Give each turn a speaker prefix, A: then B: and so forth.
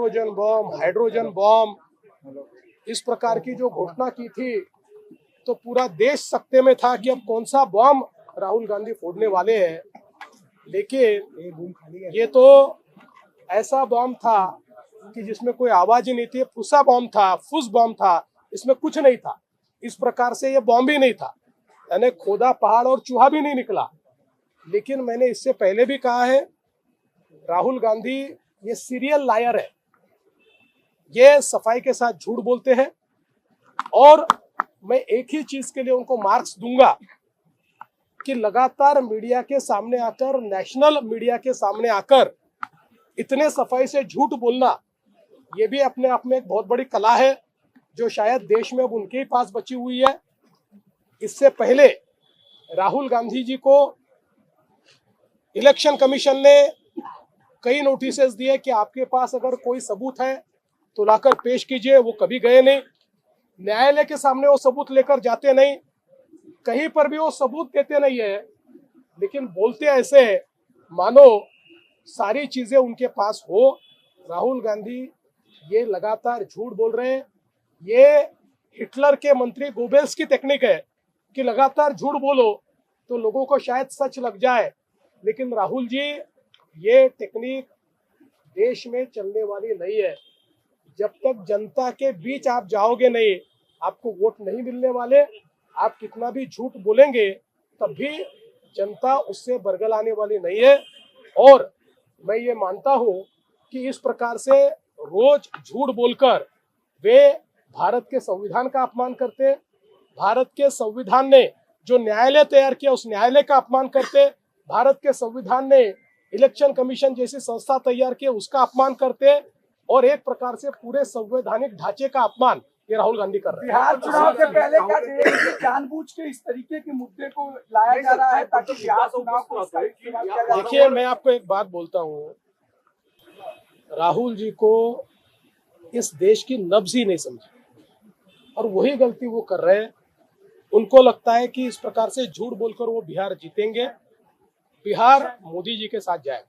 A: Nitrogen बम, hydrogen bomb, इस प्रकार की जो घोषणा की थी, तो पूरा देश सकते में था कि अब कौन सा बम राहुल गांधी फोड़ने वाले हैं। लेकिन ये तो ऐसा बम था कि जिसमें कोई आवाज ही नहीं थी, फुसा बम था, फुस बम था, इसमें कुछ नहीं था। इस प्रकार से ये बम भी नहीं था, यानी खोदा पहाड़ और चूहा भी नहीं निकला। लेकिन मैंने इससे पहले भी कहा है, राहुल गांधी ये सीरियल लायर है, ये सफाई के साथ झूठ बोलते हैं। और मैं एक ही चीज के लिए उनको मार्क्स दूंगा कि लगातार मीडिया के सामने आकर, नेशनल मीडिया के सामने आकर इतने सफाई से झूठ बोलना, ये भी अपने आप में एक बहुत बड़ी कला है, जो शायद देश में अब उनके ही पास बची हुई है। इससे पहले राहुल गांधी जी को इलेक्शन कमीशन ने कई नोटिसेस दिए कि आपके पास अगर कोई सबूत है तो लाकर पेश कीजिए। वो कभी गए नहीं, न्यायालय के सामने वो सबूत लेकर जाते नहीं, कहीं पर भी वो सबूत देते नहीं है। लेकिन बोलते ऐसे मानो सारी चीजें उनके पास हो। राहुल गांधी ये लगातार झूठ बोल रहे हैं। ये हिटलर के मंत्री गोबेल्स की टेक्निक है कि लगातार झूठ बोलो तो लोगों को शायद सच लग जाए। लेकिन राहुल जी, ये टेक्निक देश में चलने वाली नहीं है। जब तक जनता के बीच आप जाओगे नहीं, आपको वोट नहीं मिलने वाले। आप कितना भी झूठ बोलेंगे तब भी जनता उससे बरगलाने वाली नहीं है। और मैं ये मानता हूं कि इस प्रकार से रोज झूठ बोलकर वे भारत के संविधान का अपमान करते, भारत के संविधान ने जो न्यायालय तैयार किया उस न्यायालय का अपमान करते, भारत के संविधान ने इलेक्शन कमीशन जैसी संस्था तैयार की उसका अपमान करते, और एक प्रकार से पूरे संवैधानिक ढांचे का अपमान ये राहुल गांधी कर रहे हैं।
B: बिहार चुनाव से पहले क्या जानबूझ के इस तरीके के मुद्दे को लाया जा रहा है ताकि बिहार चुनाव को इसका इस्तेमाल किया जाए?
A: देखिए, मैं आपको एक बात बोलता हूँ, राहुल जी को इस देश की नब्ज ही नहीं समझी और वही गलती वो कर रहे हैं। उनको लगता है कि इस प्रकार से झूठ बोलकर वो बिहार जीतेंगे। बिहार मोदी जी के साथ जाएगा।